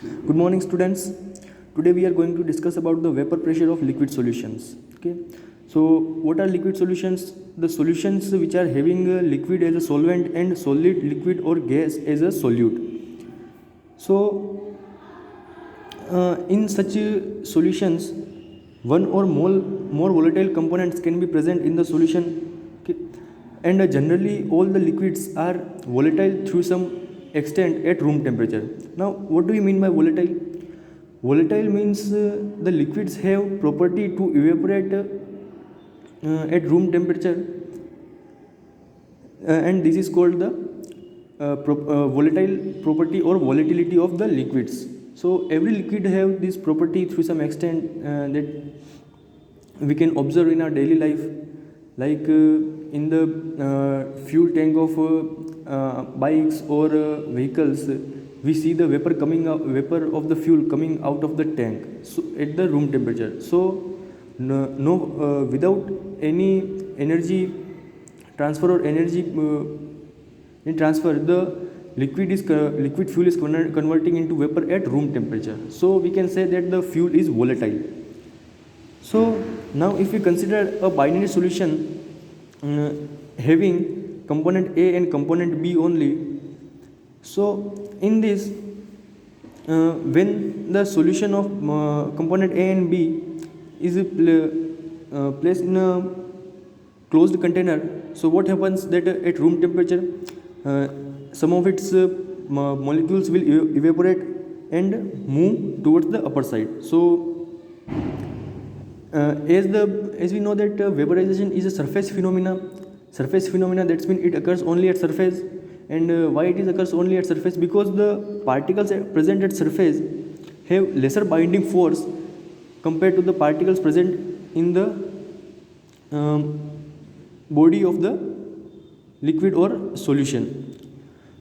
Good morning, students. Today we are going to discuss about the vapor pressure of liquid solutions. Okay. So, what are liquid solutions? The solutions which are having a liquid as a solvent and solid, liquid or gas as a solute. So, in such solutions, one or more volatile components can be present in the solution. Okay. And generally, all the liquids are volatile through some extent at room temperature. Now, what do you mean by volatile? Volatile means the liquids have property to evaporate at room temperature, and this is called the volatile property or volatility of the liquids. So every liquid have this property through some extent that we can observe in our daily life, like in the fuel tank of bikes or vehicles. We see the vapor of the fuel coming out of the tank, so at the room temperature. So without any energy transfer or energy in transfer, the liquid fuel is converting into vapor at room temperature. So we can say that the fuel is volatile. So now if we consider a binary solution having component A and component B only, so in this when the solution of component A and B is placed in a closed container, so what happens that at room temperature some of its molecules will evaporate and move towards the upper side. So as we know that vaporization is a surface phenomena. That means it occurs only at surface. And why it occurs only at surface? Because the particles present at surface have lesser binding force compared to the particles present in the body of the liquid or solution.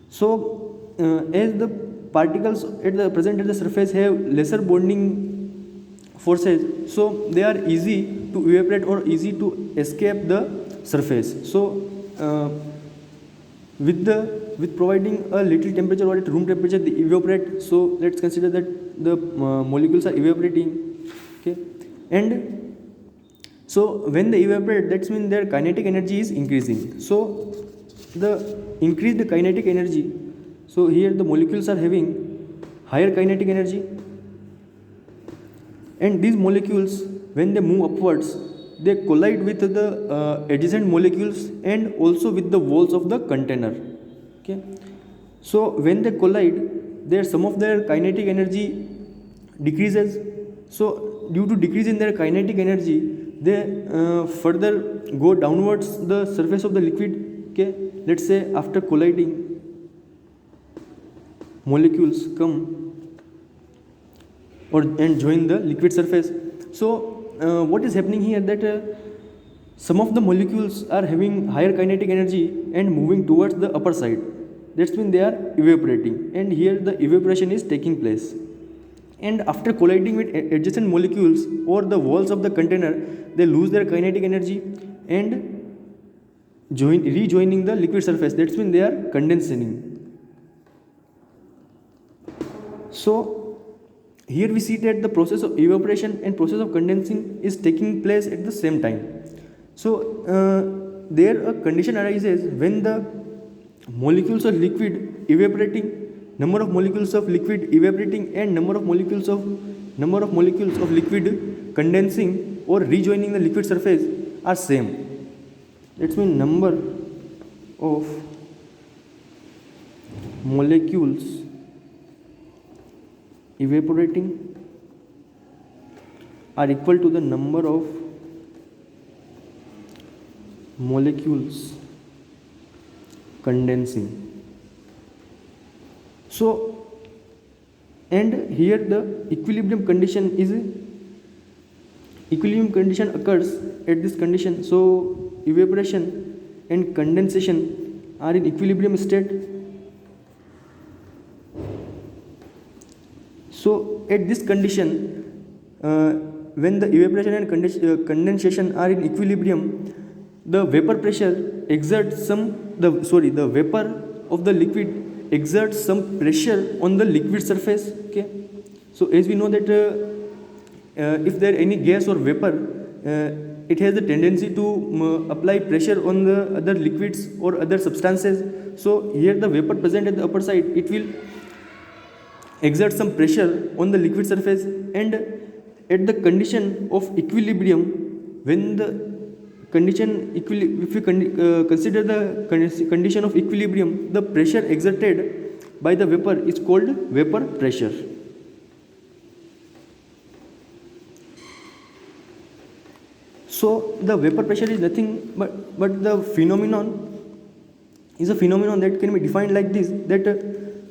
So as the particles present at the surface have lesser bonding forces, so they are easy to evaporate or easy to escape the surface. So with providing a little temperature or at room temperature they evaporate. So let's consider that the molecules are evaporating. Okay. And so when they evaporate, that means their kinetic energy is increasing. So the increased kinetic energy, so here the molecules are having higher kinetic energy, and these molecules when they move upwards they collide with the adjacent molecules and also with the walls of the container. Okay. So when they collide, there some of their kinetic energy decreases. So due to decrease in their kinetic energy, they further go downwards the surface of the liquid. Okay. Let's say after colliding, molecules come and join the liquid surface. So what is happening here that some of the molecules are having higher kinetic energy and moving towards the upper side. That means they are evaporating, and here the evaporation is taking place. And after colliding with adjacent molecules or the walls of the container, they lose their kinetic energy and rejoining the liquid surface. That means they are condensing. So here we see that the process of evaporation and process of condensing is taking place at the same time. So there a condition arises when the molecules of liquid evaporating, number of molecules of liquid evaporating and number of molecules of liquid condensing or rejoining the liquid surface are same. That means number of molecules evaporating are equal to the number of molecules condensing. So, and here the equilibrium condition occurs at this condition. So evaporation and condensation are in equilibrium state. So at this condition, when the evaporation and condensation are in equilibrium, the vapor pressure exerts the vapor of the liquid exerts some pressure on the liquid surface. Okay, so as we know that if there any gas or vapor, it has a tendency to apply pressure on the other liquids or other substances. So here the vapor present at the upper side, it will exert some pressure on the liquid surface, and at the condition of equilibrium, when the condition if we consider the condition of equilibrium, the pressure exerted by the vapor is called vapor pressure. So the vapor pressure is nothing but the phenomenon is a phenomenon that can be defined like this, that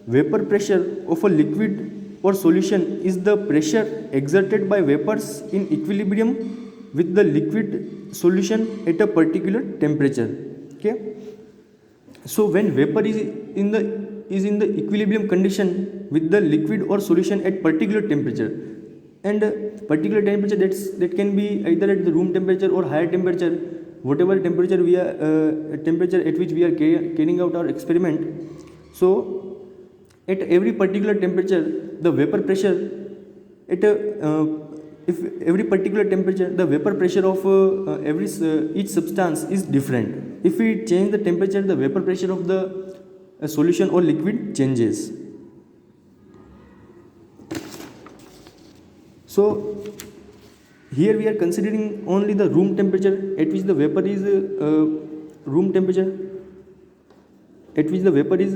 vapor pressure of a liquid or solution is the pressure exerted by vapors in equilibrium with the liquid solution at a particular temperature. Okay, so when vapor is in the equilibrium condition with the liquid or solution at particular temperature, and particular temperature that can be either at the room temperature or higher temperature, whatever temperature we are temperature at which we are carrying out our experiment. So at every particular temperature, the vapor pressure at if every particular temperature, the vapor pressure of each substance is different. If we change the temperature, the vapor pressure of the solution or liquid changes. So here we are considering only the room temperature at which the vapor is room temperature at which the vapor is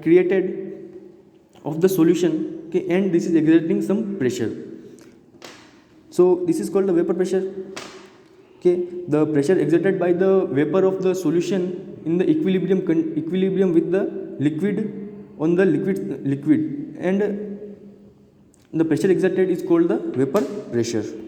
created of the solution. Okay, and this is exerting some pressure. So this is called the vapor pressure. Okay, the pressure exerted by the vapor of the solution in the equilibrium with the liquid on the liquid, and the pressure exerted is called the vapor pressure.